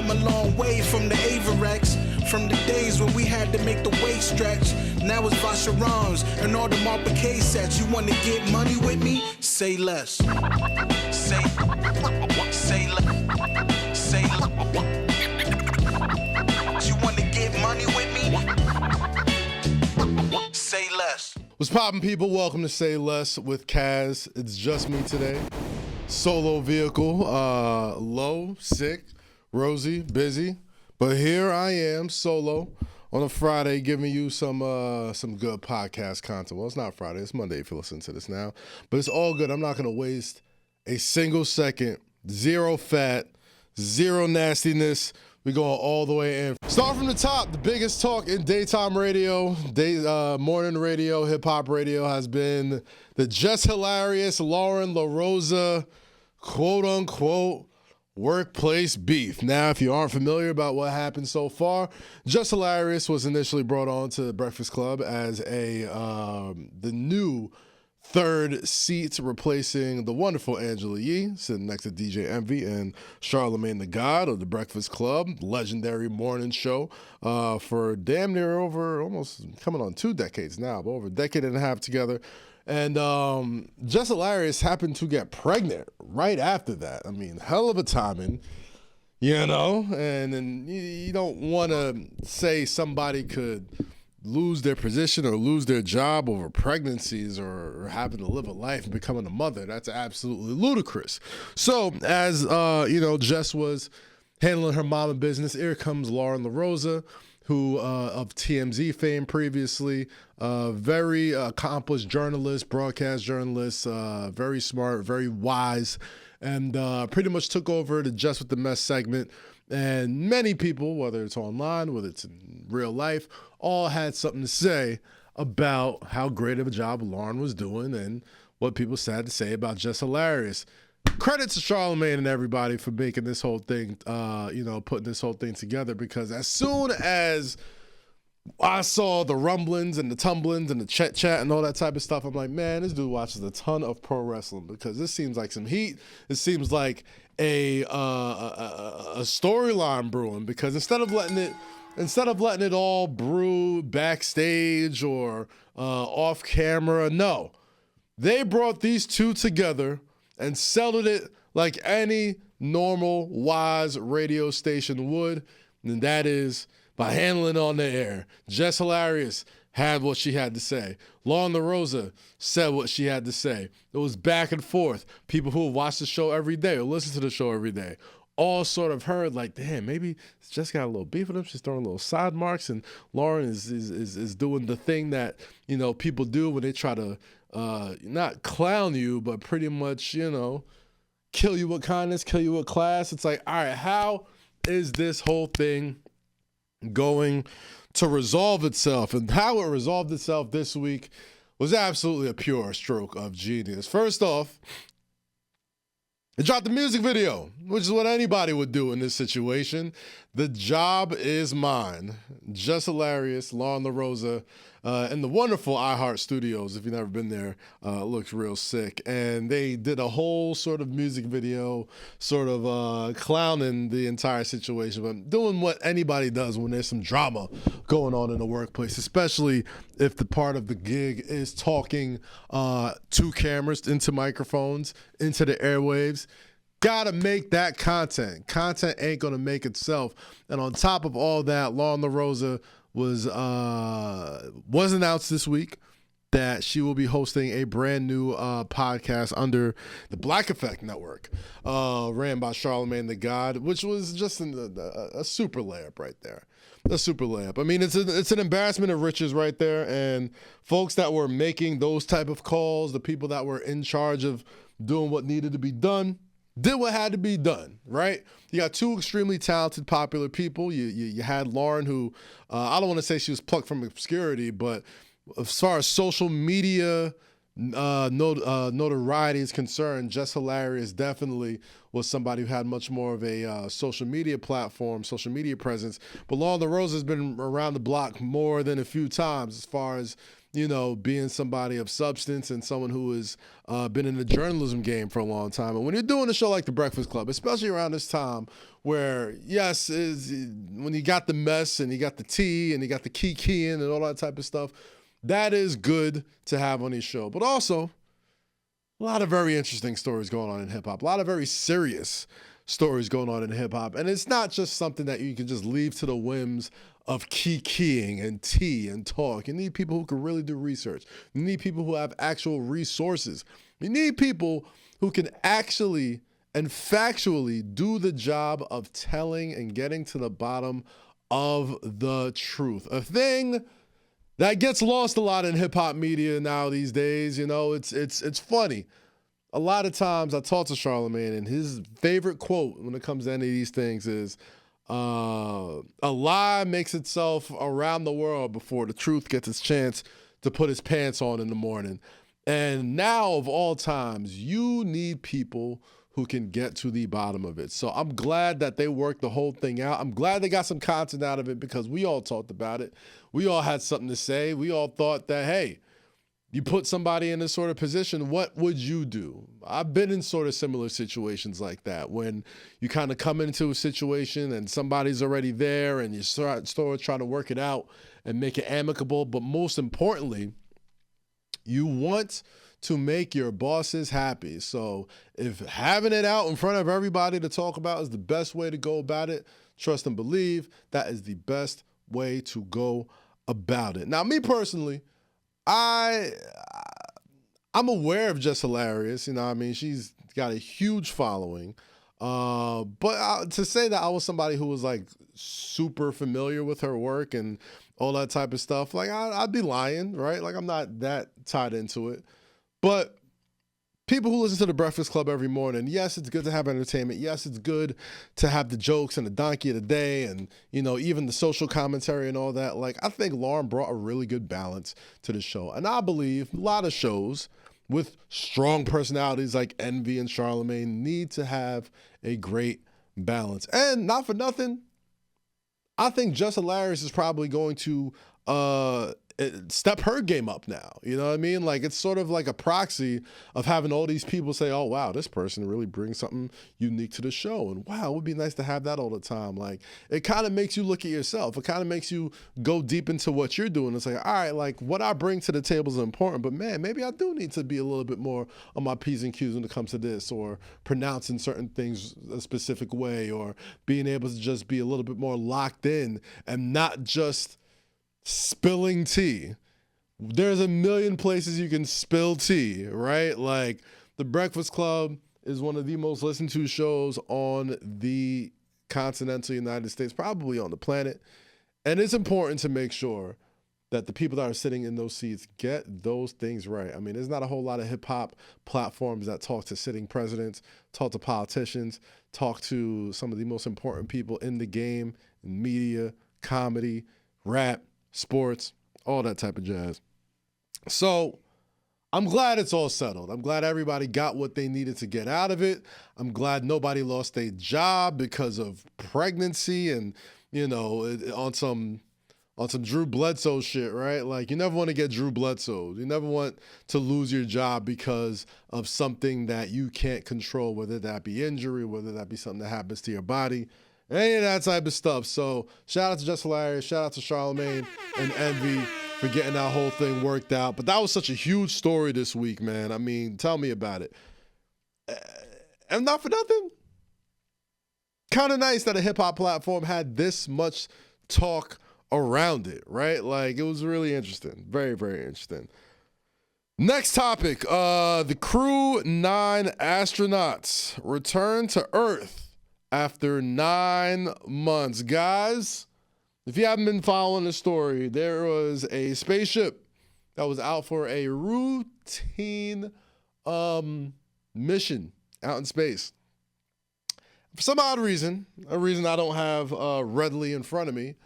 come a long way from the Averex. From the days when we had to make the waist stretch. Now it's Vacherons and all the Marpa K sets. You wanna get money with me? Say less. Say less. Say less. You wanna get money with me? Say less. What's poppin', people? Welcome to Say Less with Kaz. It's just me today. Solo vehicle. Low, sick, Rosy, busy. But here I am, solo, on a Friday, giving you some good podcast content. Well, it's not Friday. It's Monday if you listen to this now. But it's all good. I'm not going to waste a single second. Zero fat, zero nastiness. We're going all the way in. Start from the top. The biggest talk in daytime radio, morning radio, hip-hop radio has been the just hilarious LaRosa, quote-unquote, workplace beef. Now, if you aren't familiar about what happened so far, Just Hilarious was initially brought on to the Breakfast Club as the new third seat, replacing the wonderful Angela Yee, sitting next to DJ Envy and Charlamagne the God of the Breakfast Club, legendary morning show for damn near over, almost coming on 2 decades now, but over a decade and a half together. And Just Hilarious happened to get pregnant right after that. I mean, hell of a timing, you know? And then you don't want to say somebody could lose their position or lose their job over pregnancies or having to live a life and becoming a mother. That's absolutely ludicrous. So as, Jess was handling her mama business, here comes Low and Rosy, who of TMZ fame previously, very accomplished journalist, broadcast journalist, very smart, very wise, and pretty much took over the Just with the Mess segment. And many people, whether it's online, whether it's in real life, all had something to say about how great of a job Lauren was doing and what people had to say about Just Hilarious. Credit to Charlamagne and everybody for making this whole thing, putting this whole thing together, because as soon as I saw the rumblings and the tumblings and the chat and all that type of stuff, I'm like, man, this dude watches a ton of pro wrestling, because this seems like some heat. It seems like a storyline brewing, because instead of letting it all brew backstage or off camera, no, they brought these two together and settled it like any normal, wise radio station would, and that is by handling it on the air. Just Hilarious had what she had to say. Low and Rosy said what she had to say. It was back and forth. People who watch the show every day or listen to the show every day all sort of heard like, damn, maybe Jess got a little beef with him. She's throwing little side marks, and Lauren is doing the thing that, people do when they try to not clown you, but pretty much, kill you with kindness, kill you with class. It's like, all right, how is this whole thing going to resolve itself? And how it resolved itself this week was absolutely a pure stroke of genius. First off, it dropped the music video, which is what anybody would do in this situation. The job is mine. Just Hilarious, Low and Rosy, in the wonderful iHeart Studios. If you've never been there, looks real sick. And they did a whole sort of music video, sort of clowning the entire situation, but doing what anybody does when there's some drama going on in the workplace, especially if the part of the gig is talking to cameras, into microphones, into the airwaves. Gotta make that content. Content ain't gonna make itself. And on top of all that, Low and Rosy was announced this week that she will be hosting a brand new podcast under the Black Effect Network, ran by Charlamagne the God, which was just a super layup right there. A super layup. I mean, it's an embarrassment of riches right there. And folks that were making those type of calls, the people that were in charge of doing what needed to be done, did what had to be done, right? You got two extremely talented, popular people. You had Lauren, who I don't want to say she was plucked from obscurity, but as far as social media notoriety is concerned, Jess Hilarious definitely was somebody who had much more of a social media platform, social media presence. But Low and Rosy has been around the block more than a few times as far as, being somebody of substance and someone who has been in the journalism game for a long time. And when you're doing a show like The Breakfast Club, especially around this time where, yes, when you got the mess and you got the tea and you got the keying and all that type of stuff, that is good to have on his show. But also, a lot of very interesting stories going on in hip-hop. A lot of very serious stories going on in hip-hop. And it's not just something that you can just leave to the whims of keying and tea and talk. You need people who can really do research. You need people who have actual resources. You need people who can actually and factually do the job of telling and getting to the bottom of the truth. A thing that gets lost a lot in hip-hop media now these days. It's funny. A lot of times I talk to Charlemagne, and his favorite quote when it comes to any of these things is, a lie makes itself around the world before the truth gets its chance to put his pants on in the morning. And now, of all times, you need people who can get to the bottom of it. So I'm glad that they worked the whole thing out. I'm glad they got some content out of it because we all talked about it. We all had something to say. We all thought that, hey, you put somebody in this sort of position, what would you do? I've been in sort of similar situations like that when you kind of come into a situation and somebody's already there and you start trying to work it out and make it amicable. But most importantly, you want to make your bosses happy. So if having it out in front of everybody to talk about is the best way to go about it, trust and believe that is the best way to go about it. Now, me personally, I'm aware of Jess Hilarious. She's got a huge following. But to say that I was somebody who was like super familiar with her work and all that type of stuff, like I'd be lying, right? Like I'm not that tied into it. But people who listen to The Breakfast Club every morning, yes, it's good to have entertainment. Yes, it's good to have the jokes and the donkey of the day and, even the social commentary and all that. Like, I think Lauren brought a really good balance to the show. And I believe a lot of shows with strong personalities like Envy and Charlemagne need to have a great balance. And not for nothing, I think Jess Hilarious is probably going to step her game up now. You know what I mean? Like, it's sort of like a proxy of having all these people say, oh, wow, this person really brings something unique to the show. And wow, it would be nice to have that all the time. Like, it kind of makes you look at yourself. It kind of makes you go deep into what you're doing. It's like, all right, like what I bring to the table is important, but man, maybe I do need to be a little bit more on my P's and Q's when it comes to this, or pronouncing certain things a specific way, or being able to just be a little bit more locked in and not just spilling tea. There's a million places you can spill tea, right? Like, The Breakfast Club is one of the most listened to shows on the continental United States, probably on the planet. And it's important to make sure that the people that are sitting in those seats get those things right. I mean, there's not a whole lot of hip hop platforms that talk to sitting presidents, talk to politicians, talk to some of the most important people in the game, in media, comedy, rap, sports, all that type of jazz. So I'm glad it's all settled. I'm glad everybody got what they needed to get out of it. I'm glad nobody lost their job because of pregnancy and, on some Drew Bledsoe shit, right? Like, you never want to get Drew Bledsoe. You never want to lose your job because of something that you can't control, whether that be injury, whether that be something that happens to your body, any of that type of stuff. So shout out to Jess Hilarious, shout out to Charlemagne and Envy for getting that whole thing worked out. But that was such a huge story this week, man. I mean, tell me about it. And not for nothing, kind of nice that a hip-hop platform had this much talk around it, right? Like, it was really interesting. Very, very interesting. Next topic, the Crew 9 astronauts return to Earth after 9 months. Guys, if you haven't been following the story, there was a spaceship that was out for a routine mission out in space. For some odd reason, a reason I don't have readily in front of me,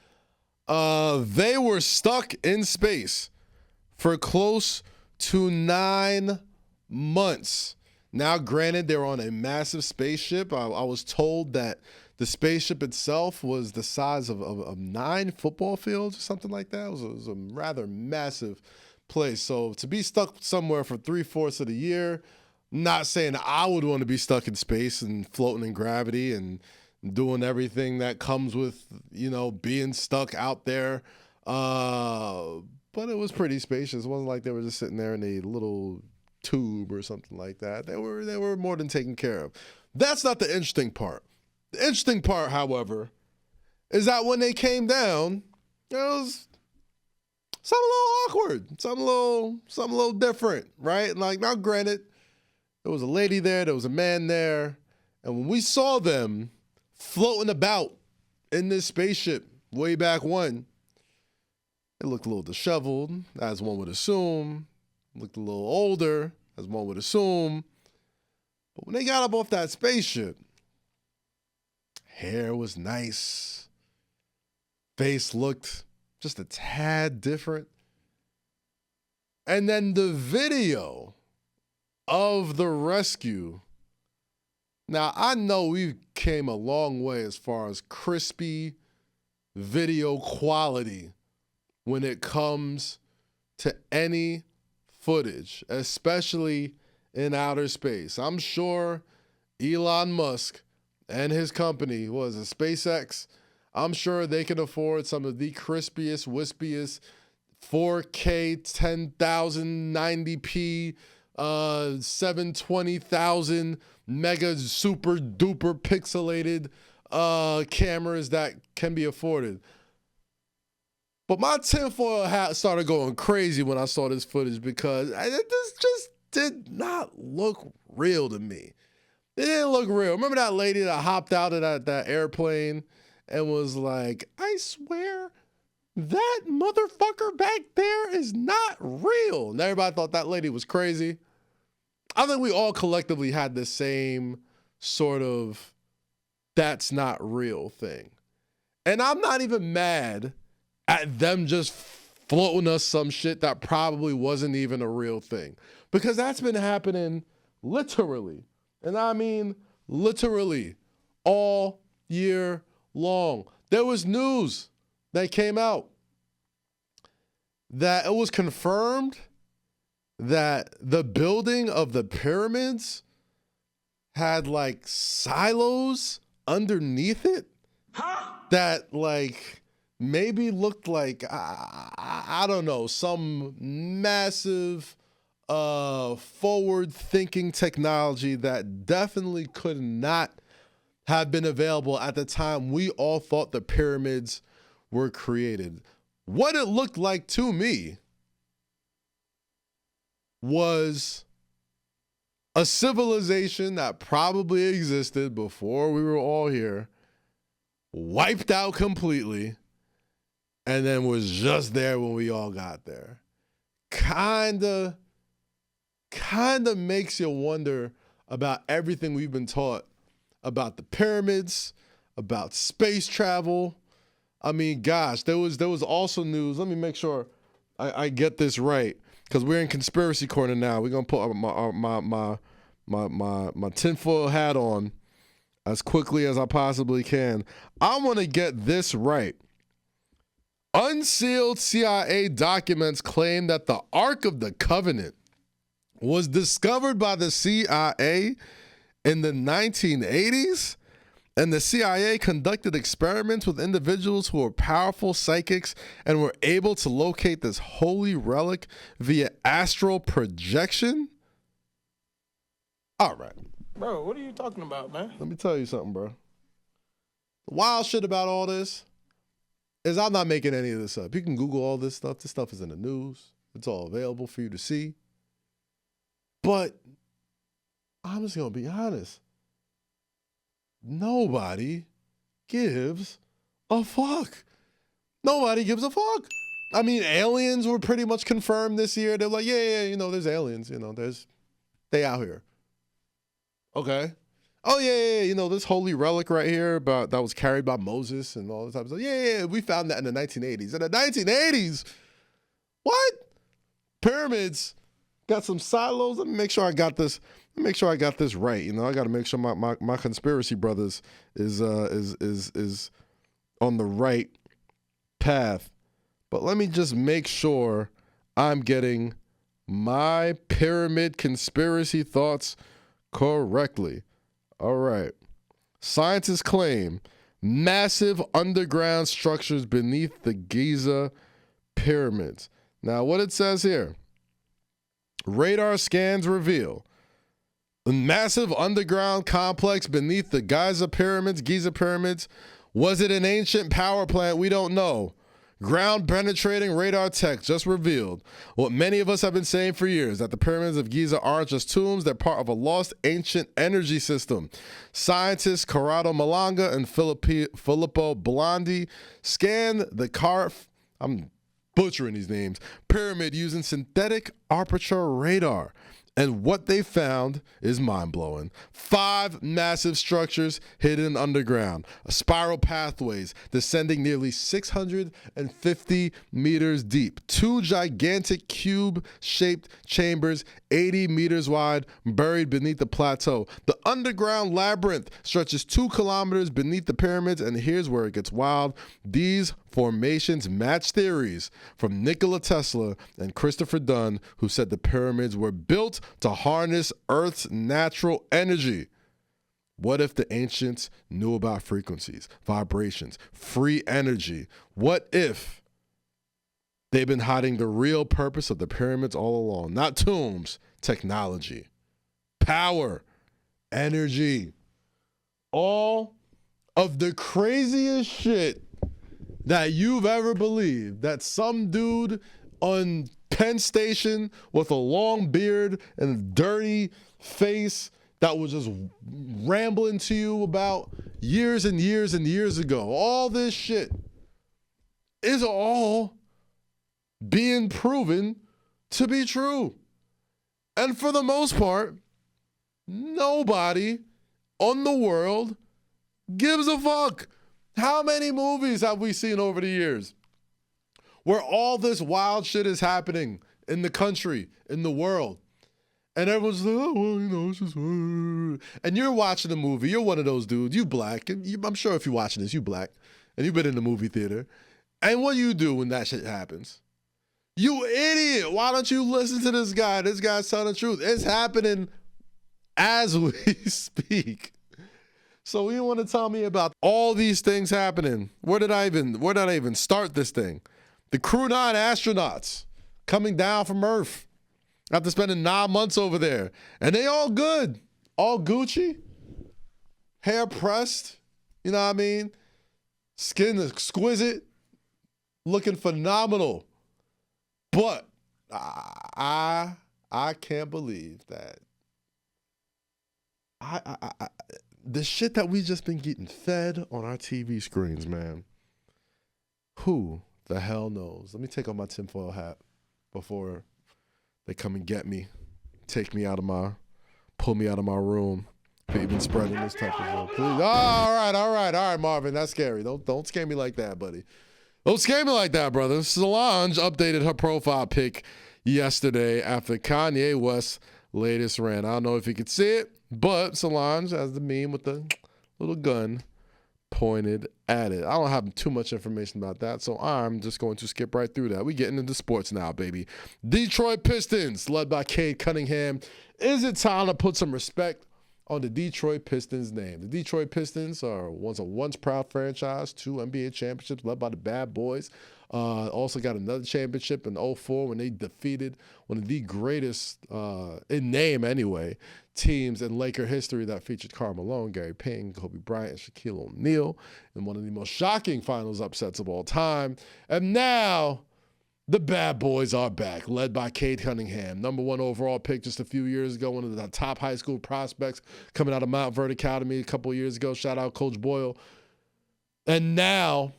they were stuck in space for close to 9 months. Now, granted, they were on a massive spaceship. I was told that the spaceship itself was the size of 9 football fields or something like that. It was a rather massive place. So to be stuck somewhere for 3/4 of the year, not saying I would want to be stuck in space and floating in gravity and doing everything that comes with, being stuck out there. But it was pretty spacious. It wasn't like they were just sitting there in a little tube or something like that. They were more than taken care of. That's not the interesting part. The interesting part, however, is that when they came down, it was something a little awkward, something a little different, right? Like, now granted, there was a lady there, there was a man there, and when we saw them floating about in this spaceship way back when, it looked a little disheveled, as one would assume. Looked a little older, as one would assume. But when they got up off that spaceship, hair was nice. Face looked just a tad different. And then the video of the rescue. Now, I know we came a long way as far as crispy video quality when it comes to any footage, especially in outer space. I'm sure Elon Musk and his company, was it SpaceX? I'm sure they can afford some of the crispiest, wispiest 4K 10,090p 720,000 mega super duper pixelated cameras that can be afforded. But my tinfoil hat started going crazy when I saw this footage because this just did not look real to me. It didn't look real. Remember that lady that hopped out of that airplane and was like, I swear that motherfucker back there is not real. And everybody thought that lady was crazy. I think we all collectively had the same sort of that's not real thing. And I'm not even mad at them just floating us some shit that probably wasn't even a real thing. Because that's been happening literally, and I mean literally, all year long. There was news that came out that it was confirmed that the building of the pyramids had like silos underneath it that like maybe looked like, I don't know, some massive forward-thinking technology that definitely could not have been available at the time we all thought the pyramids were created. What it looked like to me was a civilization that probably existed before we were all here, wiped out completely, and then was just there when we all got there. Kinda makes you wonder about everything we've been taught about the pyramids, about space travel. I mean, gosh, there was also news. Let me make sure I get this right, because we're in conspiracy corner now. We're gonna put my tinfoil hat on as quickly as I possibly can. I want to get this right. Unsealed CIA documents claim that the Ark of the Covenant was discovered by the CIA in the 1980s, and the CIA conducted experiments with individuals who were powerful psychics and were able to locate this holy relic via astral projection. All right. Bro, what are you talking about, man? Let me tell you something, bro. The wild shit about all this is I'm not making any of this up. You can Google all this stuff. This stuff is in the news. It's all available for you to see. But I'm just going to be honest. Nobody gives a fuck. Nobody gives a fuck. I mean, aliens were pretty much confirmed this year. They're like, yeah, there's aliens. They out here. Okay. Oh, yeah, this holy relic right here that was carried by Moses and all this type of stuff. Yeah, we found that in the 1980s. In the 1980s? What? Pyramids got some silos. Let me make sure I got this. Make sure I got this right. You know, I got to make sure my conspiracy brothers is on the right path. But let me just make sure I'm getting my pyramid conspiracy thoughts correctly. All right. Scientists claim massive underground structures beneath the Giza pyramids. Now, what it says here, radar scans reveal a massive underground complex beneath the Giza pyramids. Was it an ancient power plant? We don't know. Ground penetrating radar tech just revealed what many of us have been saying for years, that the pyramids of Giza aren't just tombs, they're part of a lost ancient energy system. Scientists Corrado Malanga and Filippo Blondi scanned the I'm butchering these names, pyramid using synthetic aperture radar. And what they found is mind-blowing. 5 massive structures hidden underground, spiral pathways descending nearly 650 meters deep, 2 gigantic cube-shaped chambers 80 meters wide buried beneath the plateau. The underground labyrinth stretches 2 kilometers beneath the pyramids, and here's where it gets wild. These formations match theories from Nikola Tesla and Christopher Dunn, who said the pyramids were built to harness Earth's natural energy. What if the ancients knew about frequencies, vibrations, free energy? What if they've been hiding the real purpose of the pyramids all along? Not tombs, technology, power, energy. All of the craziest shit that you've ever believed, that some dude on Penn Station with a long beard and a dirty face that was just rambling to you about years and years and years ago. All this shit is all being proven to be true. And for the most part, nobody on the world gives a fuck. How many movies have we seen over the years where all this wild shit is happening in the country, in the world? And everyone's like, oh, well, you know, it's just... And you're watching the movie. You're one of those dudes. You black. I'm sure if you're watching this, you black. And you've been in the movie theater. And what do you do when that shit happens? You idiot. Why don't you listen to this guy? This guy's telling the truth. It's happening as we speak. So you want to tell me about all these things happening? Where did I even start this thing? The Crew 9 astronauts coming down from Earth after spending 9 months over there. And they all good. All Gucci. Hair pressed. You know what I mean? Skin exquisite. Looking phenomenal. But I can't believe that the shit that we just been getting fed on our TV screens, man. Who the hell knows? Let me take off my tinfoil hat before they come and get me, pull me out of my room. You've been spreading this type of stuff. Please. Oh, all right, Marvin. That's scary. Don't scare me like that, buddy. Don't scare me like that, brother. Solange updated her profile pic yesterday after Kanye West's latest rant. I don't know if you could see it, but Solange has the meme with the little gun pointed at it. I don't have too much information about that, so I'm just going to skip right through that. We getting into sports now, baby. Detroit Pistons, led by Cade Cunningham. Is it time to put some respect on the Detroit Pistons name? The Detroit Pistons are a once proud franchise, 2 NBA championships led by the Bad Boys. Also got another championship in 2004 when they defeated one of the greatest, in name anyway, teams in Laker history that featured Karl Malone, Gary Payton, Kobe Bryant, and Shaquille O'Neal in one of the most shocking finals upsets of all time. And now the Bad Boys are back, led by Cade Cunningham, number 1 overall pick just a few years ago, one of the top high school prospects coming out of Mount Verde Academy a couple of years ago. Shout out Coach Boyle. And now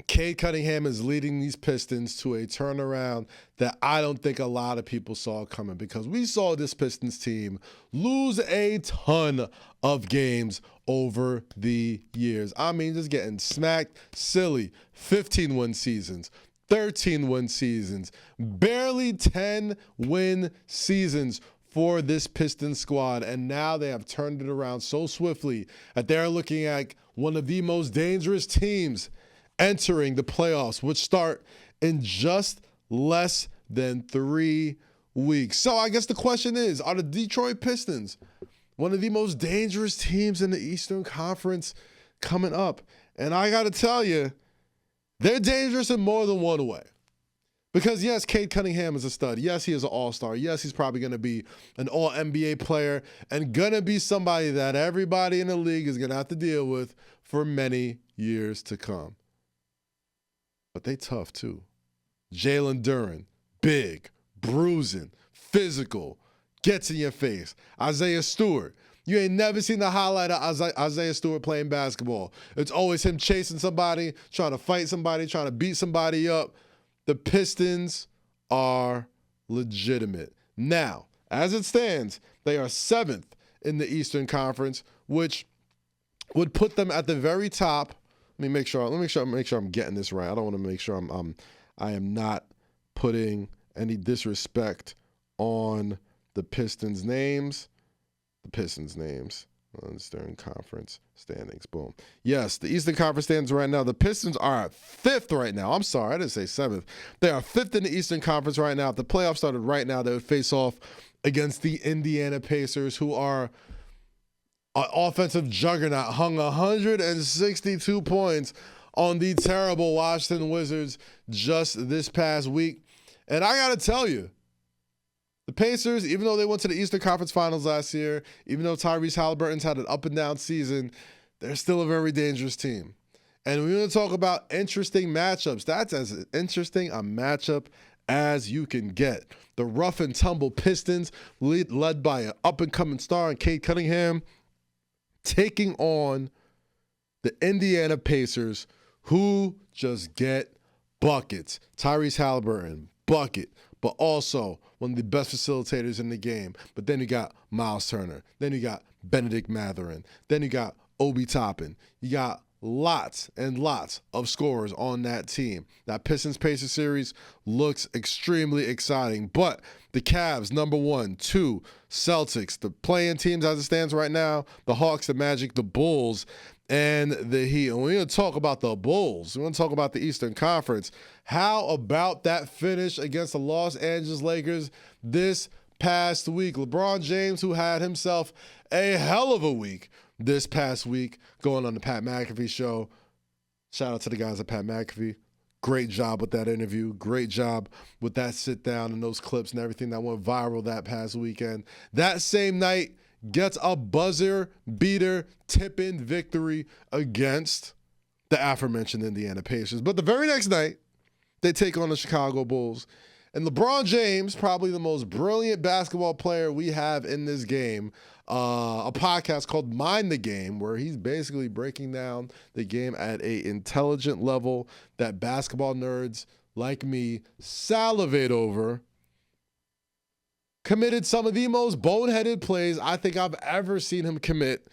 Cade Cunningham is leading these Pistons to a turnaround that I don't think a lot of people saw coming, because we saw this Pistons team lose a ton of games over the years. I mean, just getting smacked silly. 15-win seasons, 13-win seasons, barely 10-win seasons for this Pistons squad. And now they have turned it around so swiftly that they're looking at one of the most dangerous teams entering the playoffs, which start in just less than 3 weeks. So I guess the question is, are the Detroit Pistons one of the most dangerous teams in the Eastern Conference coming up? And I got to tell you, they're dangerous in more than one way. Because yes, Cade Cunningham is a stud. Yes, he is an all-star. Yes, he's probably going to be an all-NBA player and going to be somebody that everybody in the league is going to have to deal with for many years to come. But they tough too. Jalen Duren, big, bruising, physical, gets in your face. Isaiah Stewart. You ain't never seen the highlight of Isaiah Stewart playing basketball. It's always him chasing somebody, trying to fight somebody, trying to beat somebody up. The Pistons are legitimate. Now, as it stands, they are 7th in the Eastern Conference, which would put them at the very top. Let me make sure I'm getting this right. I don't want to make sure I am not putting any disrespect on the Pistons' names. Eastern Conference standings. Boom. Yes, the Eastern Conference standings right now. The Pistons are at 5th right now. I'm sorry, I didn't say 7th. They are 5th in the Eastern Conference right now. If the playoffs started right now, they would face off against the Indiana Pacers, who are an offensive juggernaut, hung 162 points on the terrible Washington Wizards just this past week. And I got to tell you, the Pacers, even though they went to the Eastern Conference Finals last year, even though Tyrese Halliburton's had an up-and-down season, they're still a very dangerous team. And we're going to talk about interesting matchups. That's as interesting a matchup as you can get. The rough-and-tumble Pistons, led by an up-and-coming star in Cade Cunningham, taking on the Indiana Pacers, who just get buckets. Tyrese Halliburton, bucket, but also one of the best facilitators in the game. But then you got Miles Turner. Then you got Benedict Mathurin. Then you got Obi Toppin. You got lots and lots of scorers on that team. That Pistons-Pacers series looks extremely exciting. But the Cavs, number 1, 2, Celtics, the playing teams as it stands right now, the Hawks, the Magic, the Bulls, and the Heat. And we're going to talk about the Bulls. We're going to talk about the Eastern Conference. How about that finish against the Los Angeles Lakers this past week? LeBron James, who had himself a hell of a week this past week, going on the Pat McAfee show. Shout out to the guys at Pat McAfee. Great job with that interview. Great job with that sit down and those clips and everything that went viral that past weekend. That same night, gets a buzzer beater tip-in victory against the aforementioned Indiana Pacers. But the very next night, they take on the Chicago Bulls. And LeBron James, probably the most brilliant basketball player we have in this game, a podcast called Mind the Game, where he's basically breaking down the game at an intelligent level that basketball nerds like me salivate over, committed some of the most boneheaded plays I think I've ever seen him commit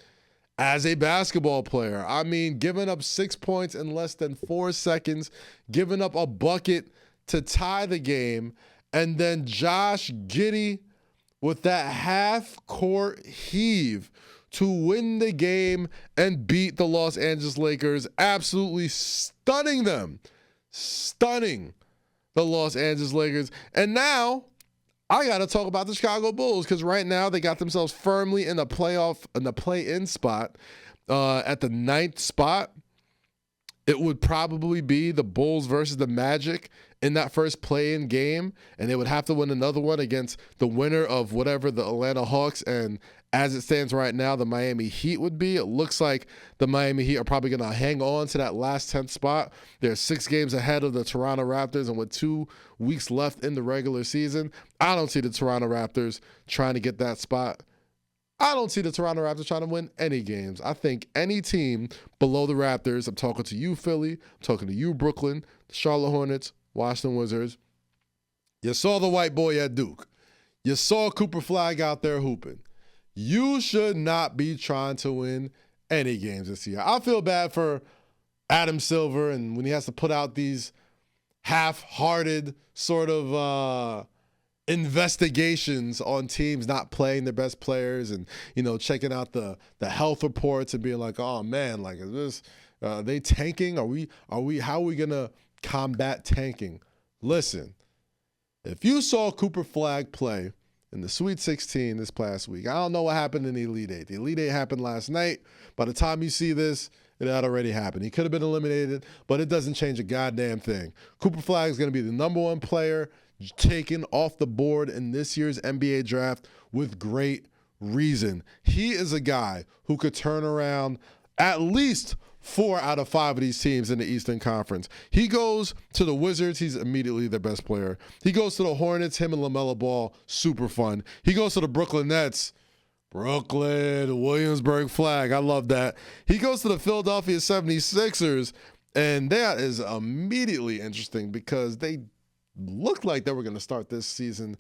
as a basketball player. I mean, giving up 6 points in less than 4 seconds, giving up a bucket to tie the game, and then Josh Giddey with that half-court heave to win the game and beat the Los Angeles Lakers, absolutely stunning them. Stunning the Los Angeles Lakers. And now I got to talk about the Chicago Bulls, because right now they got themselves firmly in the play-in spot at the 9th spot. It would probably be the Bulls versus the Magic in that first play-in game, and they would have to win another one against the winner of whatever the Atlanta Hawks and, as it stands right now, the Miami Heat would be. It looks like the Miami Heat are probably going to hang on to that last 10th spot. They're 6 games ahead of the Toronto Raptors, and with 2 weeks left in the regular season, I don't see the Toronto Raptors trying to get that spot. I don't see the Toronto Raptors trying to win any games. I think any team below the Raptors, I'm talking to you, Philly, I'm talking to you, Brooklyn, the Charlotte Hornets, Washington Wizards. You saw the white boy at Duke. You saw Cooper Flag out there hooping. You should not be trying to win any games this year. I feel bad for Adam Silver, and when he has to put out these half-hearted sort of investigations on teams not playing their best players, and checking out the health reports and being like, oh man, like, is this they tanking? Are we how are we gonna combat tanking? Listen, if you saw Cooper Flag play in the Sweet 16 this past week, I don't know what happened in the Elite Eight. The Elite Eight happened last night. By the time you see this, it had already happened. He could have been eliminated, but it doesn't change a goddamn thing. Cooper Flag is going to be the #1 player taken off the board in this year's NBA draft with great reason. He is a guy who could turn around at least 4 out of 5 of these teams in the Eastern Conference. He goes to the Wizards, he's immediately their best player. He goes to the Hornets, him and LaMelo Ball, super fun. He goes to the Brooklyn Nets, Williamsburg Flag, I love that. He goes to the Philadelphia 76ers, and that is immediately interesting because they looked like they were going to start this season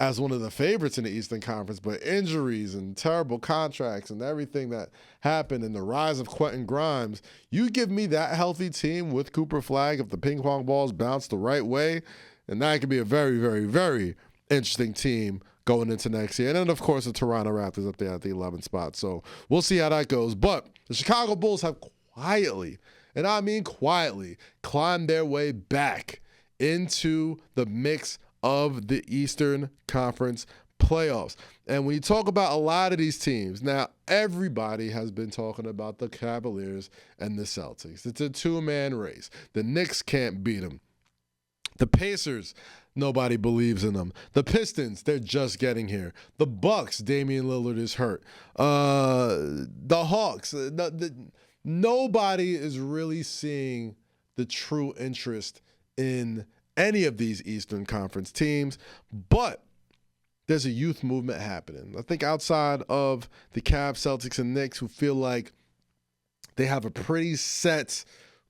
as one of the favorites in the Eastern Conference, but injuries and terrible contracts and everything that happened and the rise of Quentin Grimes, you give me that healthy team with Cooper Flag, if the ping pong balls bounce the right way, and that could be a very, very, very interesting team going into next year. And then, of course, the Toronto Raptors up there at the 11th spot. So we'll see how that goes. But the Chicago Bulls have quietly, and I mean quietly, climbed their way back into the mix of the Eastern Conference playoffs. And when you talk about a lot of these teams, now everybody has been talking about the Cavaliers and the Celtics. It's a two-man race. The Knicks can't beat them. The Pacers, nobody believes in them. The Pistons, they're just getting here. The Bucks, Damian Lillard is hurt. The Hawks, nobody is really seeing the true interest in any of these Eastern Conference teams, but there's a youth movement happening. I think outside of the Cavs, Celtics, and Knicks, who feel like they have a pretty set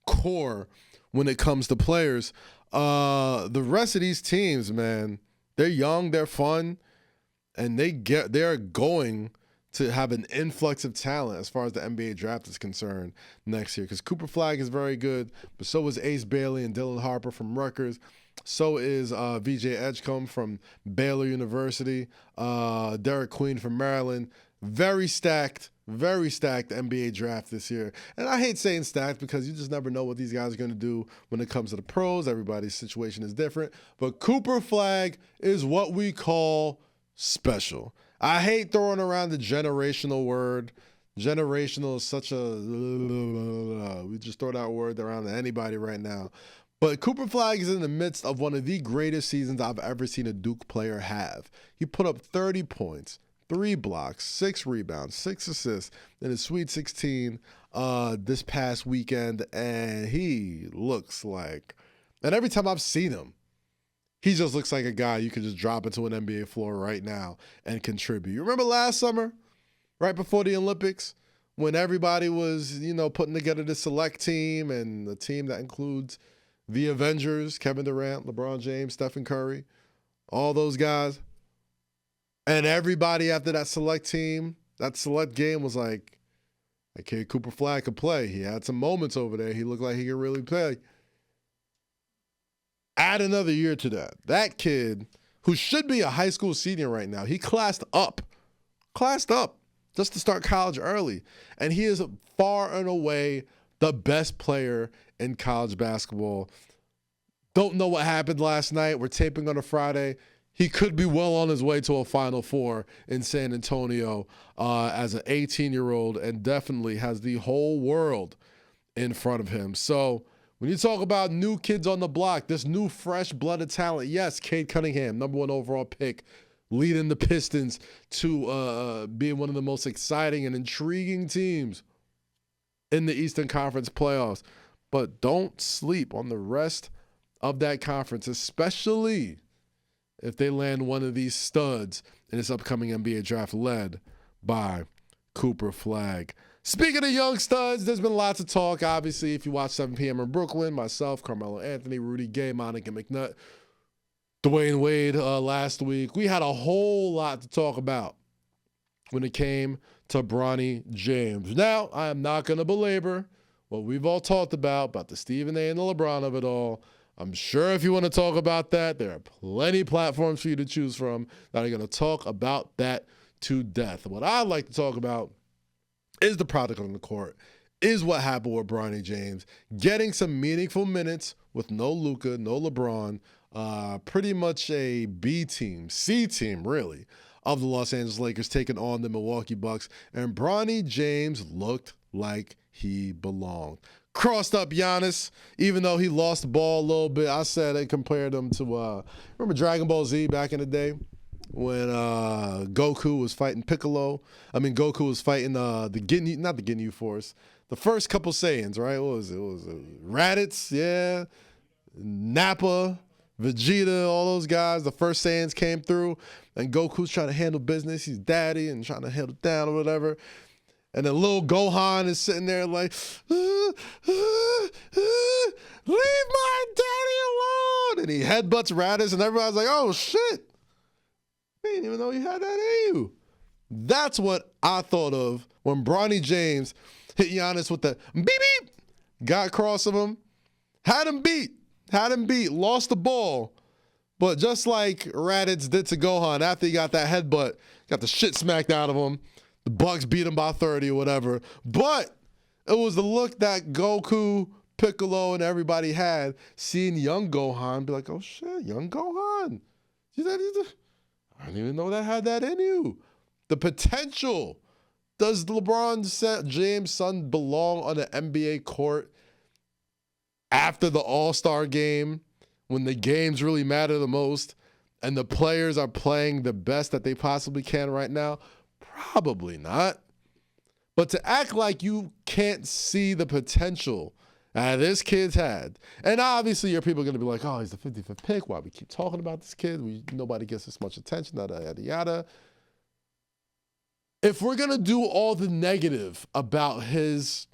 core when it comes to players, the rest of these teams, man, they're young, they're fun, and they're going to have an influx of talent as far as the NBA draft is concerned next year. Because Cooper Flag is very good, but so is Ace Bailey and Dylan Harper from Rutgers. So is VJ Edgecombe from Baylor University. Derek Queen from Maryland. Very stacked NBA draft this year. And I hate saying stacked because you just never know what these guys are going to do when it comes to the pros. Everybody's situation is different. But Cooper Flag is what we call special. I hate throwing around the generational word. Generational is such a... we just throw that word around to anybody right now. But Cooper Flag is in the midst of one of the greatest seasons I've ever seen a Duke player have. He put up 30 points, 3 blocks, 6 rebounds, 6 assists in his Sweet 16 this past weekend, and he looks like... And every time I've seen him, he just looks like a guy you could just drop into an NBA floor right now and contribute. You remember last summer, right before the Olympics, when everybody was, putting together the select team and the team that includes the Avengers, Kevin Durant, LeBron James, Stephen Curry, all those guys. And everybody after that select team, that select game was like, that kid Cooper Flag could play. He had some moments over there. He looked like he could really play. Add another year to that. That kid, who should be a high school senior right now, he classed up just to start college early. And he is far and away the best player in college basketball. Don't know what happened last night. We're taping on a Friday. He could be well on his way to a Final Four in San Antonio as an 18-year-old, and definitely has the whole world in front of him. So when you talk about new kids on the block, this new fresh blood of talent, yes, Cade Cunningham, #1 overall pick, leading the Pistons to being one of the most exciting and intriguing teams in the Eastern Conference playoffs. But don't sleep on the rest of that conference, especially if they land one of these studs in this upcoming NBA draft led by Cooper Flag. Speaking of young studs, there's been lots of talk. Obviously, if you watch 7 p.m. in Brooklyn, myself, Carmelo Anthony, Rudy Gay, Monica McNutt, Dwayne Wade last week, we had a whole lot to talk about when it came to Bronny James. Now, I am not going to belabor what we've all talked about the Stephen A. and the LeBron of it all. I'm sure if you want to talk about that, there are plenty of platforms for you to choose from that are going to talk about that to death. What I'd like to talk about is the product on the court, is what happened with Bronny James, getting some meaningful minutes with no Luka, no LeBron, pretty much a B team, C team really, of the Los Angeles Lakers taking on the Milwaukee Bucks, and Bronny James looked like he belonged. Crossed up Giannis, even though he lost the ball a little bit. I said I compared him to, remember Dragon Ball Z back in the day when Goku was fighting Piccolo? Goku was fighting the Ginyu, not the Ginyu Force, the first couple Saiyans, right? What was it? Raditz, yeah, Nappa, Vegeta, all those guys. The first Saiyans came through, and Goku's trying to handle business. He's daddy and trying to handle it down or whatever. And then little Gohan is sitting there like, leave my daddy alone. And he headbutts Raditz, and everybody's like, oh, shit. I didn't even know you had that in you. That's what I thought of when Bronny James hit Giannis with the beep, beep, got across of him, had him beat, lost the ball. But just like Raditz did to Gohan after he got that headbutt, got the shit smacked out of him, the Bucks beat him by 30 or whatever. But it was the look that Goku, Piccolo, and everybody had seeing young Gohan be like, oh shit, young Gohan. I didn't even know that had that in you. The potential. Does LeBron James' son belong on the NBA court after the All-Star game when the games really matter the most and the players are playing the best that they possibly can right now? Probably not. But to act like you can't see the potential that this kid's had, and obviously your people are going to be like, oh, he's the 55th pick. Why we keep talking about this kid? Nobody gets this much attention, yada, yada, yada. If we're going to do all the negative about his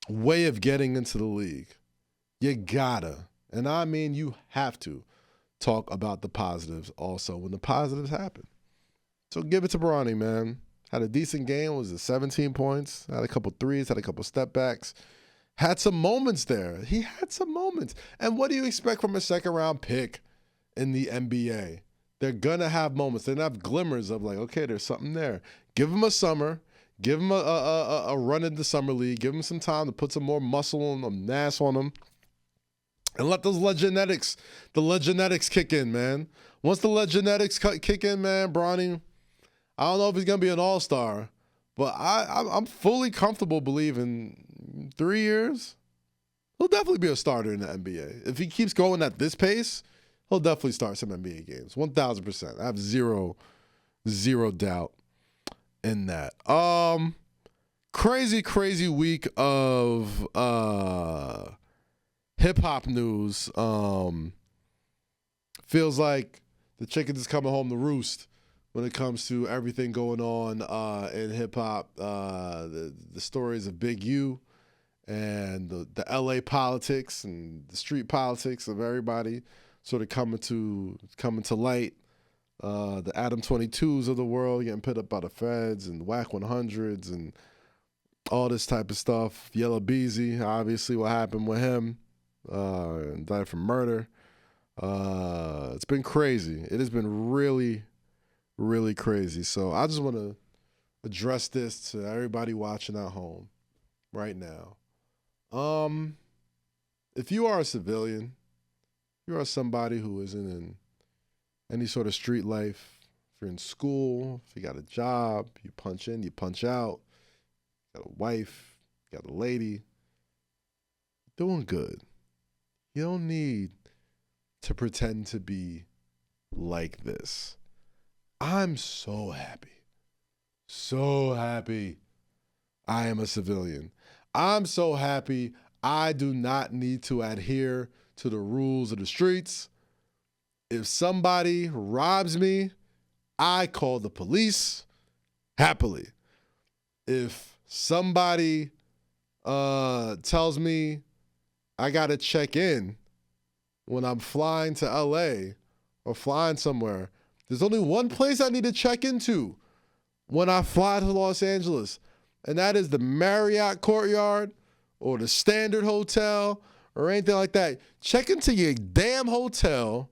way of getting into the league, you gotta, and I mean you have to, talk about the positives also when the positives happen. So give it to Bronny, man. Had a decent game. Was it 17 points? Had a couple threes, had a couple step backs. Had some moments there. He had some moments. And what do you expect from a second-round pick in the NBA? They're going to have moments. They're going to have glimmers of like, okay, there's something there. Give him a summer. Give him a run in the summer league. Give him some time to put some more muscle on them, mass on him. And let those genetics kick in, man. Once the genetics kick in, man, Bronny, I don't know if he's going to be an all-star, but I'm fully comfortable believing 3 years, he'll definitely be a starter in the NBA. If he keeps going at this pace, he'll definitely start some NBA games, 1,000%. I have zero doubt in that. Crazy week of hip-hop news. Feels like the chickens is coming home to roost when it comes to everything going on in hip-hop. The stories of Big U and the LA politics and the street politics of everybody sort of coming to light. The Adam 22s of the world getting put up by the feds and whack 100s and all this type of stuff. Yellow Beezy, obviously what happened with him, died from murder. It's been crazy. It has been really crazy. So I just want to address this to everybody watching at home right now. If you are a civilian, you are somebody who isn't in any sort of street life, if you're in school, if you got a job, you punch in, you punch out, you got a wife, you got a lady, doing good. You don't need to pretend to be like this. I'm so happy I am a civilian. I'm so happy I do not need to adhere to the rules of the streets. If somebody robs me, I call the police happily. If somebody tells me I got to check in when I'm flying to LA or flying somewhere, there's only one place I need to check into when I fly to Los Angeles, and that is the Marriott Courtyard or the Standard Hotel or anything like that. Check into your damn hotel,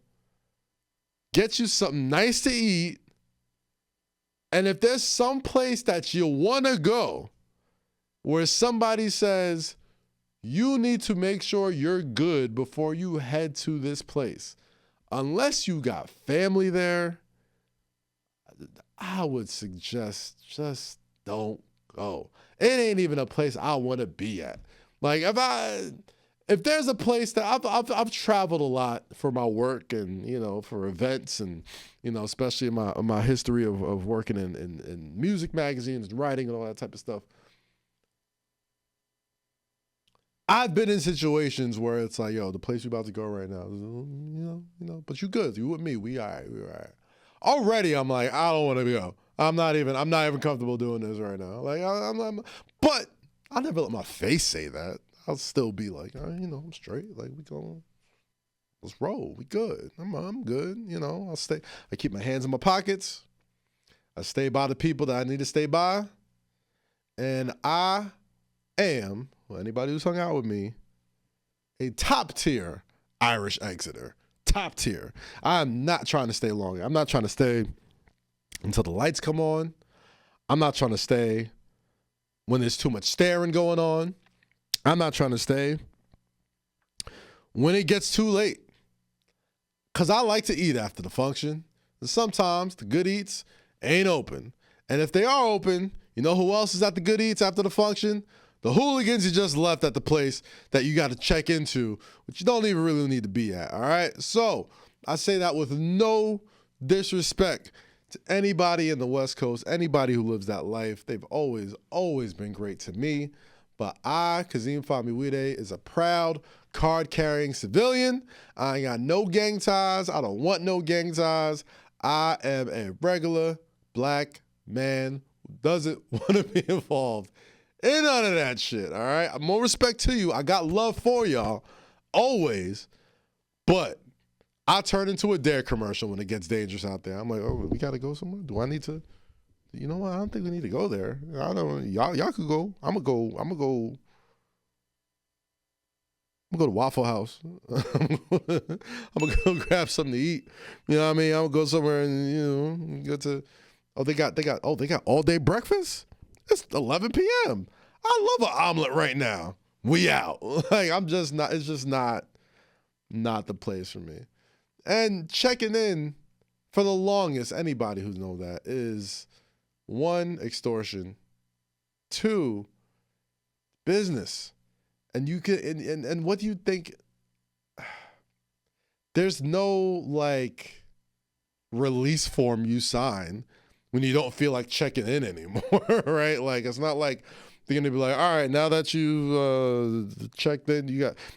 get you something nice to eat, and if there's some place that you want to go where somebody says, you need to make sure you're good before you head to this place, unless you got family there, I would suggest just don't go. It ain't even a place I want to be at. Like if there's a place that I've traveled a lot for my work and, you know, for events and, you know, especially in my history of working in music magazines and writing and all that type of stuff. I've been in situations where it's like, yo, the place you're about to go right now, you know, but you good. You with me. We all right. Already, I'm like, I don't want to go. I'm not even comfortable doing this right now. Like, but I never let my face say that. I'll still be like, you know, I'm straight. Like, let's roll. We good. I'm good. You know, I keep my hands in my pockets. I stay by the people that I need to stay by. And I am, well, anybody who's hung out with me, a top tier Irish exiter. Top tier. I'm not trying to stay long. I'm not trying to stay until the lights come on. I'm not trying to stay when there's too much staring going on. I'm not trying to stay when it gets too late. Because I like to eat after the function. And sometimes the good eats ain't open. And if they are open, you know who else is at the good eats after the function? The hooligans you just left at the place that you got to check into, which you don't even really need to be at, all right? So I say that with no disrespect to anybody in the West Coast, anybody who lives that life. They've always been great to me. But I, Kazeem Famiwide, is a proud card-carrying civilian. I ain't got no gang ties. I don't want no gang ties. I am a regular black man who doesn't want to be involved in none of that shit, all right? More respect to you. I got love for y'all, always. But I turn into a Dare commercial when it gets dangerous out there. I'm like, oh, we got to go somewhere? Do I need to? You know what? I don't think we need to go there. I don't. Y'all could go. I'm gonna go to Waffle House. I'm gonna go grab something to eat. You know what I mean? I'm gonna go somewhere and, you know, go to. They got all day breakfast. It's 11 p.m. I love an omelet right now. We out. Like, I'm just not. It's just not the place for me. And checking in for the longest, anybody who knows that, is 1, extortion, 2, business. And you can and what do you think? There's no like release form you sign when you don't feel like checking in anymore, right? Like, it's not like they're gonna be like, all right, now that you've checked in,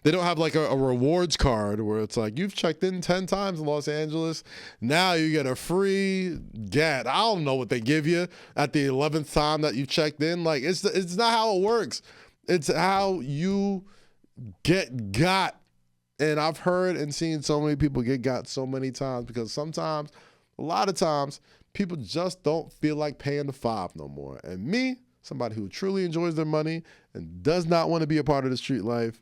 they don't have like a rewards card where it's like, you've checked in 10 times in Los Angeles, now you get a free get. I don't know what they give you at the 11th time that you've checked in. Like, it's not how it works. It's how you get got. And I've heard and seen so many people get got so many times, because sometimes, a lot of times, people just don't feel like paying the $5 no more. And me, somebody who truly enjoys their money and does not want to be a part of the street life,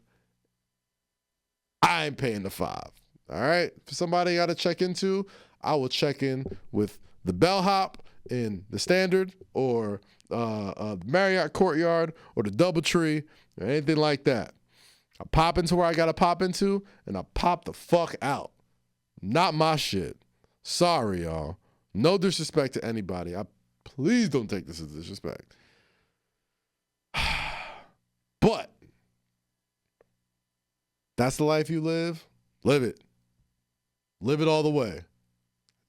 I ain't paying the $5. All right? For somebody I got to check into, I will check in with the bellhop in the Standard, or Marriott Courtyard, or the Doubletree, or anything like that. I pop into where I got to pop into, and I pop the fuck out. Not my shit. Sorry, y'all. No disrespect to anybody. Please don't take this as disrespect. But that's the life you live. Live it. Live it all the way.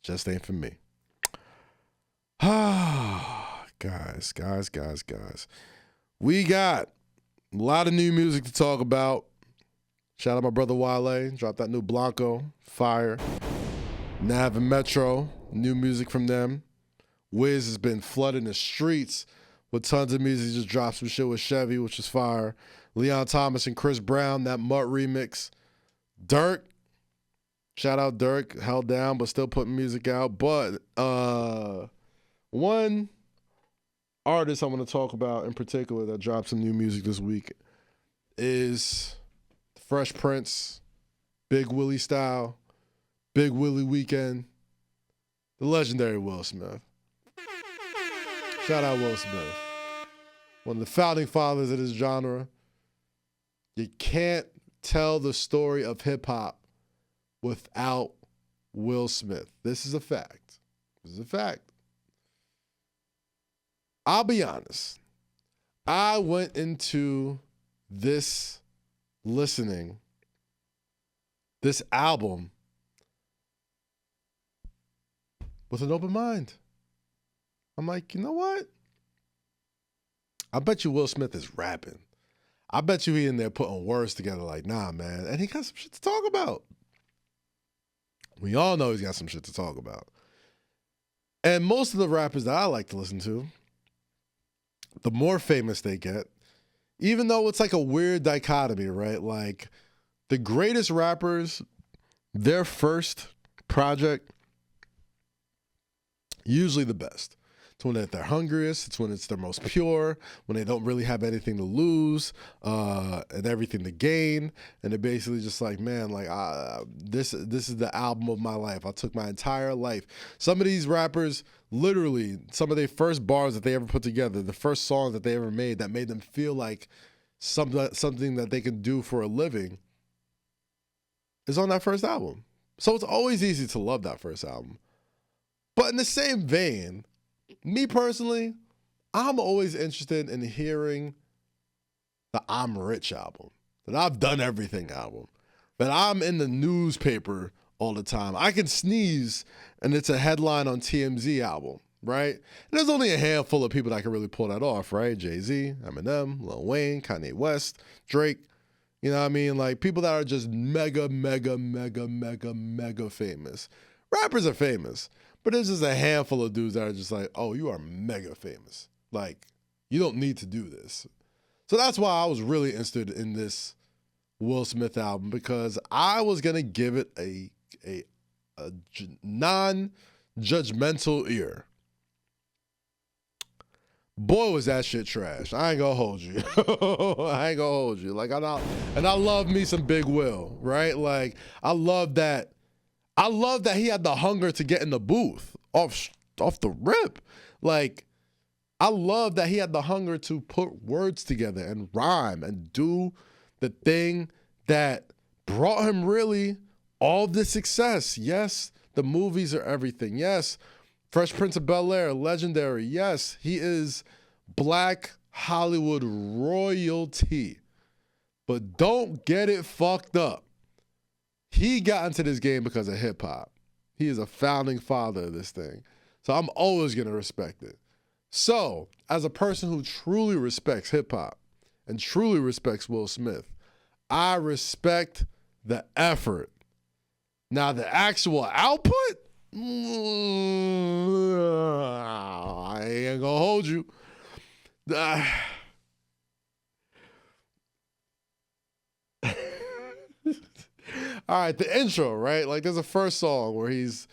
Just ain't for me. Guys. We got a lot of new music to talk about. Shout out my brother Wale. Dropped that new Blanco. Fire. Nav and Metro. New music from them. Wiz has been flooding the streets with tons of music. He just dropped some shit with Chevy, which is fire. Leon Thomas and Chris Brown, that Mutt remix. Dirk. Shout out Dirk. Held down, but still putting music out. But one artist I want to talk about in particular that dropped some new music this week is Fresh Prince, Big Willie style, Big Willie weekend, the legendary Will Smith. Shout out Will Smith. One of the founding fathers of this genre. You can't tell the story of hip hop without Will Smith. This is a fact. This is a fact. I'll be honest. I went into this album, with an open mind. I'm like, you know what? I bet you Will Smith is rapping. I bet you he in there putting words together like, nah, man. And he got some shit to talk about. We all know he's got some shit to talk about. And most of the rappers that I like to listen to, the more famous they get, even though it's like a weird dichotomy, right? Like the greatest rappers, their first project, usually the best. It's when they're at their hungriest. It's when it's their most pure, when they don't really have anything to lose and everything to gain. And they're basically just like, man, like this is the album of my life. I took my entire life. Some of these rappers, literally, some of their first bars that they ever put together, the first songs that they ever made that made them feel like something that they can do for a living is on that first album. So it's always easy to love that first album. But in the same vein, me personally, I'm always interested in hearing the I'm Rich album, that I've done everything album, that I'm in the newspaper all the time. I can sneeze and it's a headline on TMZ album, right? And there's only a handful of people that can really pull that off, right? Jay-Z, Eminem, Lil Wayne, Kanye West, Drake. You know what I mean? Like people that are just mega famous. Rappers are famous. But there's just a handful of dudes that are just like, oh, you are mega famous. Like, you don't need to do this. So that's why I was really interested in this Will Smith album, because I was going to give it a non-judgmental ear. Boy, was that shit trash. I ain't gonna hold you. I ain't gonna hold you. Like, I love me some Big Will, right? Like, I love that he had the hunger to get in the booth off the rip. Like, I love that he had the hunger to put words together and rhyme and do the thing that brought him really all this success. Yes, the movies are everything. Yes, Fresh Prince of Bel-Air, legendary. Yes, he is Black Hollywood royalty. But don't get it fucked up. He got into this game because of hip hop. He is a founding father of this thing. So I'm always going to respect it. So, as a person who truly respects hip hop and truly respects Will Smith, I respect the effort. Now, the actual output, I ain't gonna hold you. All right, the intro, right? Like, there's a first song where he's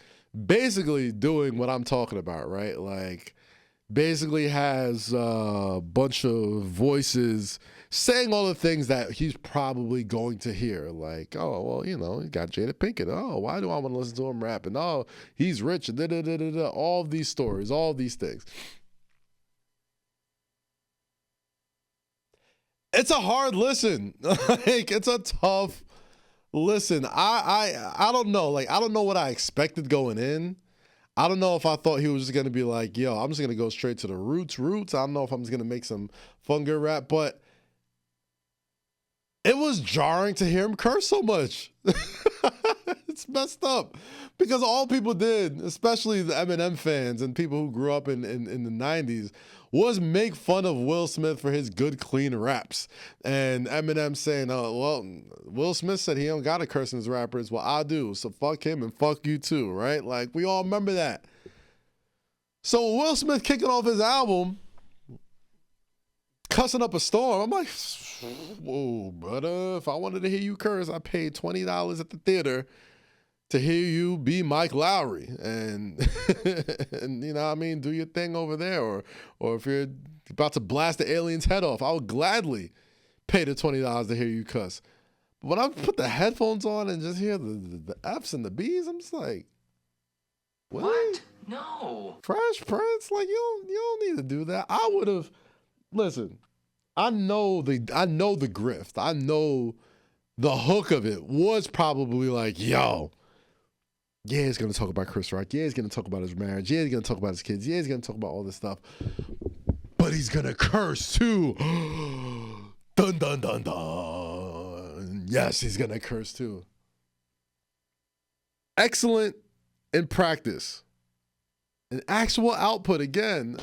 basically doing what I'm talking about, right? Like, basically has a bunch of voices saying all the things that he's probably going to hear. Like, oh, well, you know, he got Jada Pinkett. Oh, why do I want to listen to him rapping? Oh, he's rich. Da-da-da-da-da. All of these stories, all of these things. It's a hard listen. Like, it's a tough listen. I don't know. Like, I don't know what I expected going in. I don't know if I thought he was just going to be like, yo, I'm just going to go straight to the roots. I don't know if I'm just going to make some fun good rap, but it was jarring to hear him curse so much. It's messed up because all people did, especially the Eminem fans and people who grew up in the 90s, was make fun of Will Smith for his good, clean raps. And Eminem saying, oh, well, Will Smith said he don't got to curse in his rappers. Well, I do. So fuck him and fuck you too, right? Like, we all remember that. So Will Smith kicking off his album, cussing up a storm. I'm like, whoa, brother, if I wanted to hear you curse, I paid $20 at the theater to hear you be Mike Lowry and, and you know what I mean, do your thing over there. Or if you're about to blast the alien's head off, I would gladly pay the $20 to hear you cuss. when I put the headphones on and just hear the F's and the B's, I'm just like, what? No. Fresh Prince? Like, you don't need to do that. I would have, listen, I know the grift. I know the hook of it was probably like, yo, yeah, he's going to talk about Chris Rock. Yeah, he's going to talk about his marriage. Yeah, he's going to talk about his kids. Yeah, he's going to talk about all this stuff. But he's going to curse too. Dun, dun, dun, dun. Yes, he's going to curse too. Excellent in practice. An actual output again.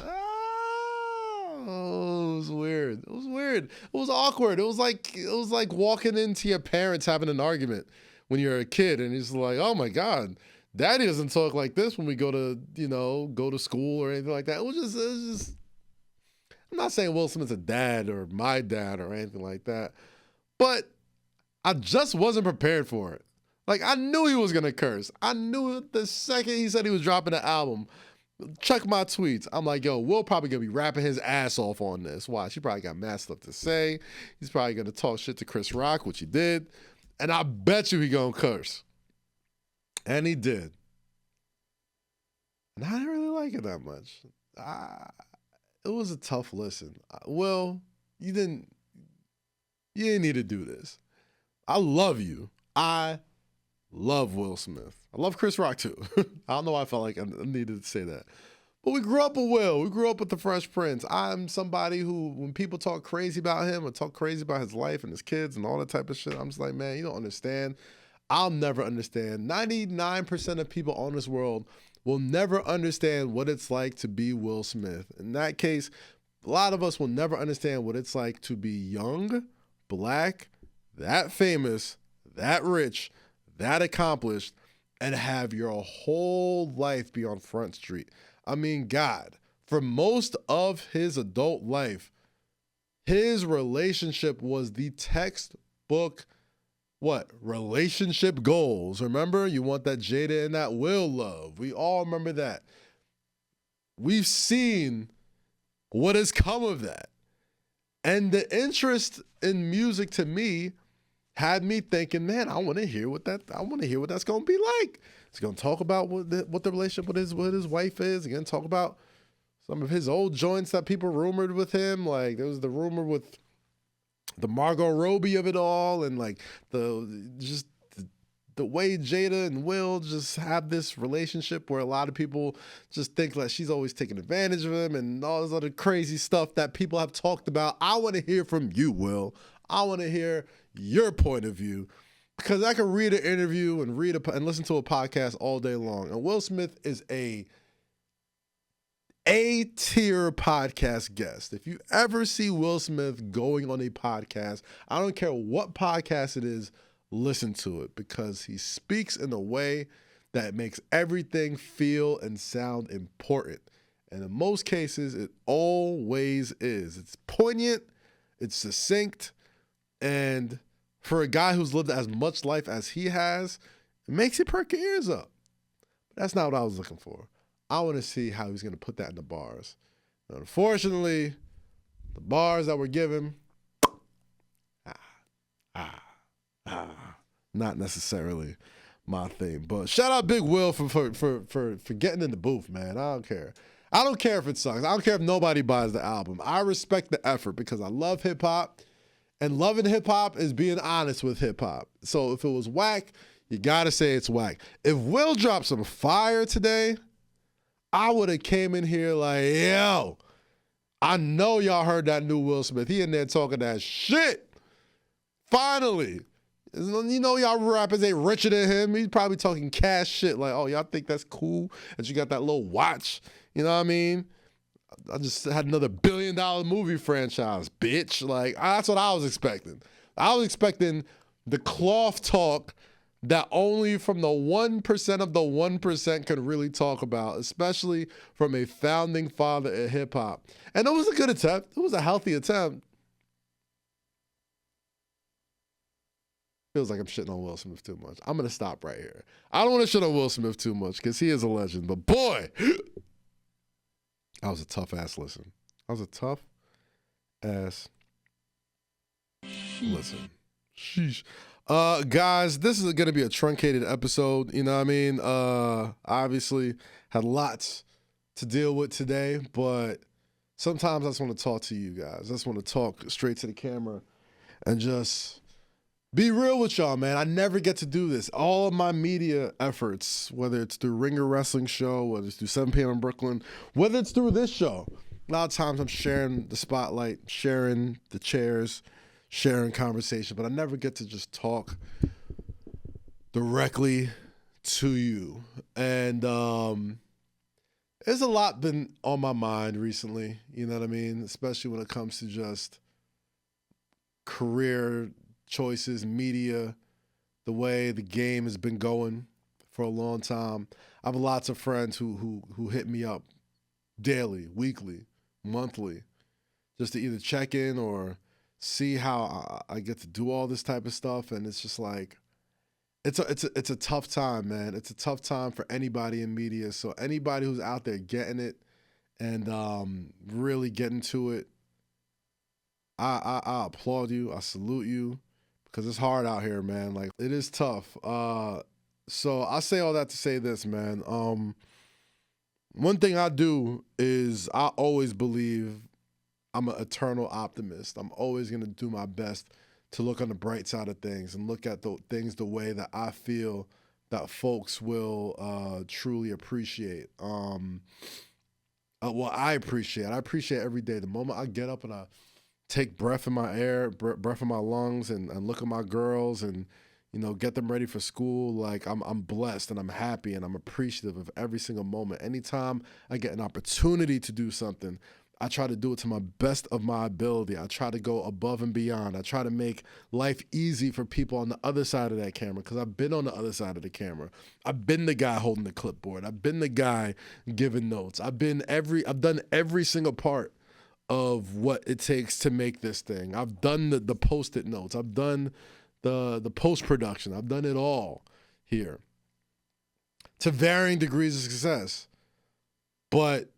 Oh, it was weird. It was weird. It was awkward. It was like walking into your parents having an argument when you're a kid and it's like, oh my God, daddy doesn't talk like this when we go to school or anything like that. It was just I'm not saying Will Smith's a dad or my dad or anything like that, but I just wasn't prepared for it. Like, I knew he was gonna curse. I knew it the second he said he was dropping an album. Check my tweets. I'm like, yo, Will probably gonna be rapping his ass off on this. Watch, he probably got mad stuff to say. He's probably gonna talk shit to Chris Rock, which he did. And I bet you he gonna curse. And he did. And I didn't really like it that much. It was a tough listen. Will, you didn't need to do this. I love you. I love Will Smith. I love Chris Rock too. I don't know why I felt like I needed to say that. But we grew up with Will. We grew up with the Fresh Prince. I'm somebody who, when people talk crazy about him or talk crazy about his life and his kids and all that type of shit, I'm just like, man, you don't understand. I'll never understand. 99% of people on this world will never understand what it's like to be Will Smith. In that case, a lot of us will never understand what it's like to be young, black, that famous, that rich, that accomplished, and have your whole life be on Front Street. I mean, God, for most of his adult life, his relationship was the textbook, relationship goals. Remember, you want that Jada and that Will love. We all remember that. We've seen what has come of that. And the interest in music to me had me thinking, man, I want to hear what that's going to be like. He's going to talk about what the relationship with his wife is. He's going to talk about some of his old joints that people rumored with him. Like, there was the rumor with the Margot Robbie of it all, and like the way Jada and Will just have this relationship where a lot of people just think like she's always taking advantage of him and all this other crazy stuff that people have talked about. I want to hear from you, Will. I want to hear your point of view, because I can read an interview and and listen to a podcast all day long. And Will Smith is a tier podcast guest. If you ever see Will Smith going on a podcast, I don't care what podcast it is, listen to it, because he speaks in a way that makes everything feel and sound important. And in most cases, it always is. It's poignant, it's succinct, and for a guy who's lived as much life as he has, it makes you perk your ears up. But that's not what I was looking for. I want to see how he's going to put that in the bars. And unfortunately, the bars that were given, not necessarily my thing. But shout out Big Will for getting in the booth, man. I don't care. I don't care if it sucks. I don't care if nobody buys the album. I respect the effort because I love hip hop. And loving hip hop is being honest with hip hop. So if it was whack, you gotta say it's whack. If Will dropped some fire today, I would have came in here like, yo, I know y'all heard that new Will Smith. He in there talking that shit. Finally. You know y'all rappers ain't richer than him. He's probably talking cash shit like, oh, y'all think that's cool that you got that little watch? You know what I mean? I just had another $1 billion movie franchise, bitch. Like, that's what I was expecting. I was expecting the cloth talk that only from the 1% of the 1% could really talk about, especially from a founding father in hip hop. And it was a good attempt. It was a healthy attempt. Feels like I'm shitting on Will Smith too much. I'm going to stop right here. I don't want to shit on Will Smith too much because he is a legend. But boy, that was a tough ass listen. That was a tough ass listen. Sheesh. Guys, this is gonna be a truncated episode. You know what I mean? Obviously had lots to deal with today, but sometimes I just want to talk to you guys. I just want to talk straight to the camera and just be real with y'all, man. I never get to do this. All of my media efforts, whether it's through Ringer Wrestling Show, whether it's through 7 p.m. in Brooklyn, whether it's through this show, a lot of times I'm sharing the spotlight, sharing the chairs, sharing conversation, but I never get to just talk directly to you. And there's a lot been on my mind recently, you know what I mean? Especially when it comes to just career choices, media, the way the game has been going for a long time. I have lots of friends who hit me up daily, weekly, monthly, just to either check in or see how I get to do all this type of stuff. And it's just like, it's a tough time, man. It's a tough time for anybody in media. So anybody who's out there getting it and really getting to it, I applaud you. I salute you, because it's hard out here, man. Like, it is tough. So I say all that to say this, man. One thing I do is I always believe I'm an eternal optimist. I'm always going to do my best to look on the bright side of things and look at the things the way that I feel that folks will truly appreciate. Well, I appreciate. I appreciate every day. The moment I get up and I take breath in my air, breath in my lungs, and look at my girls and, you know, get them ready for school, like I'm blessed and I'm happy and I'm appreciative of every single moment. Anytime I get an opportunity to do something, I try to do it to my best of my ability. I try to go above and beyond. I try to make life easy for people on the other side of that camera, because I've been on the other side of the camera. I've been the guy holding the clipboard. I've been the guy giving notes. I've done every single part of what it takes to make this thing. I've done the post-it notes. I've done the post-production. I've done it all here to varying degrees of success. But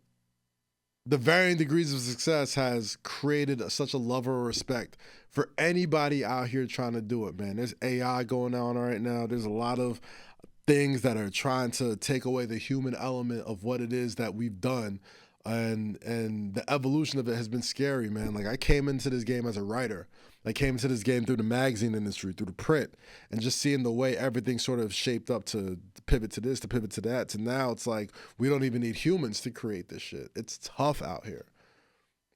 the varying degrees of success has created such a love or respect for anybody out here trying to do it, man. There's AI going on right now. There's a lot of things that are trying to take away the human element of what it is that we've done. And the evolution of it has been scary, man. Like, I came into this game as a writer. I came into this game through the magazine industry, through the print, and just seeing the way everything sort of shaped up to pivot to this, to pivot to that, to now it's like we don't even need humans to create this shit. It's tough out here.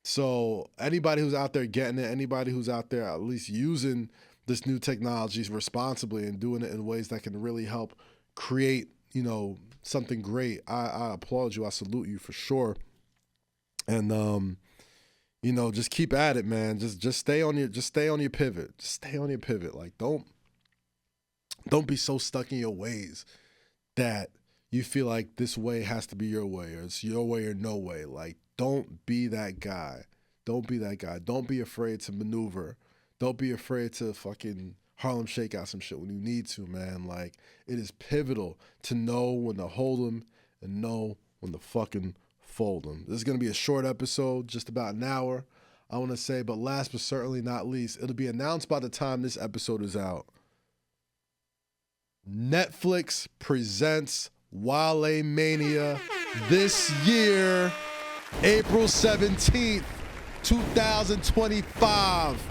So anybody who's out there getting it, anybody who's out there at least using this new technology responsibly and doing it in ways that can really help create, you know, something great, I applaud you. I salute you for sure. And you know, just keep at it, man. Just stay on your pivot. Just stay on your pivot. Like, don't be so stuck in your ways that you feel like this way has to be your way, or it's your way or no way. Like, don't be that guy. Don't be that guy. Don't be afraid to maneuver. Don't be afraid to fucking Harlem Shake out some shit when you need to, man. Like, it is pivotal to know when to hold them and know when to fucking fold them. This is going to be a short episode, just about an hour, I want to say. But last but certainly not least, it'll be announced by the time this episode is out. Netflix presents Wale Mania this year, April 17th, 2025.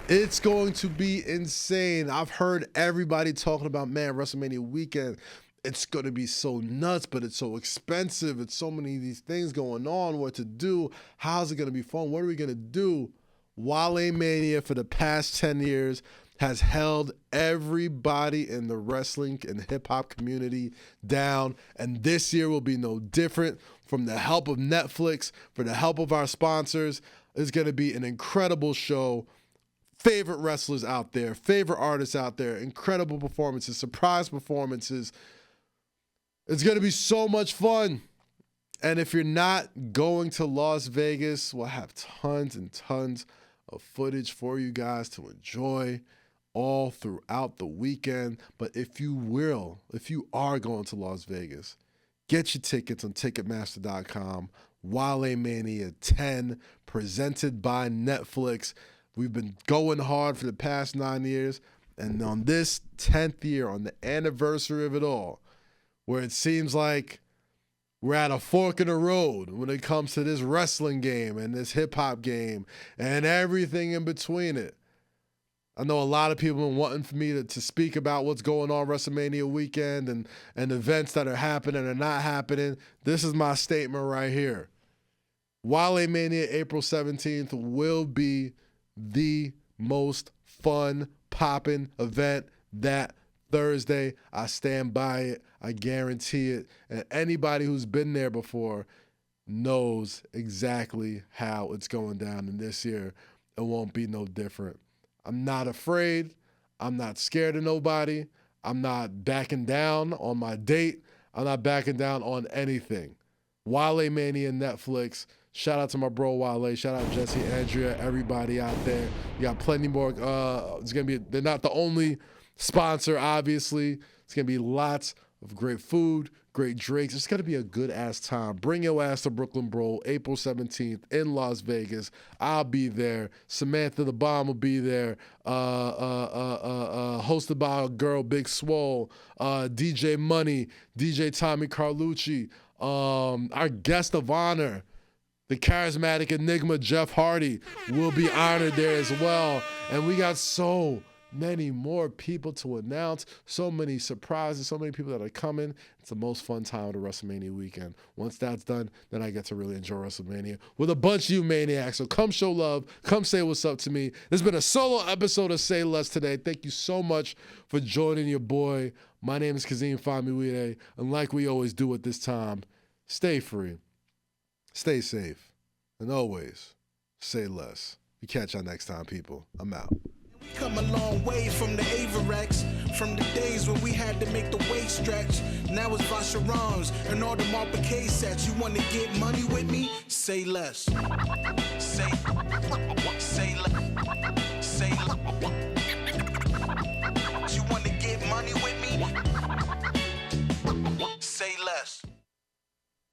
It's going to be insane. I've heard everybody talking about, man, WrestleMania weekend, it's going to be so nuts, but it's so expensive. It's so many of these things going on, what to do. How's it going to be fun? What are we going to do? Wale Mania for the past 10 years has held everybody in the wrestling and hip-hop community down, and this year will be no different. From the help of Netflix, for the help of our sponsors, it's going to be an incredible show. Favorite wrestlers out there, favorite artists out there, incredible performances, surprise performances. It's going to be so much fun. And if you're not going to Las Vegas, we'll have tons and tons of footage for you guys to enjoy all throughout the weekend. But if you are going to Las Vegas, get your tickets on Ticketmaster.com. Wale Mania 10, presented by Netflix. We've been going hard for the past 9 years. And on this 10th year, on the anniversary of it all, where it seems like we're at a fork in the road when it comes to this wrestling game and this hip-hop game and everything in between it. I know a lot of people have been wanting for me to speak about what's going on WrestleMania weekend and events that are happening and not happening. This is my statement right here. Wale Mania April 17th will be the most fun, popping event that Thursday. I stand by it. I guarantee it. And anybody who's been there before knows exactly how it's going down. And this year, it won't be no different. I'm not afraid. I'm not scared of nobody. I'm not backing down on my date. I'm not backing down on anything. Wale Mania Netflix. Shout out to my bro Wale. Shout out Jesse, Andrea, everybody out there. You got plenty more. They're not the only sponsor, obviously. It's gonna be lots of great food, great drinks. It's gonna be a good ass time. Bring your ass to Brooklyn Bro, April 17th in Las Vegas. I'll be there. Samantha the Bomb will be there. Hosted by our girl Big Swole, DJ Money, DJ Tommy Carlucci, our guest of honor, the charismatic enigma Jeff Hardy, will be honored there as well. And we got so many more people to announce, so many surprises, so many people that are coming. It's the most fun time of the WrestleMania weekend. Once that's done, then I get to really enjoy WrestleMania with a bunch of you maniacs. So come show love. Come say what's up to me. This has been a solo episode of Say Less today. Thank you so much for joining your boy. My name is Kazeem Famiwide, and like we always do at this time, stay free, stay safe, and always say less. We catch y'all next time, people. I'm out. Come a long way from the Averex, from the days when we had to make the waist stretch. Now it's Vacherons and all the Marpa K sets. You want to get money with me? Say less. Say less.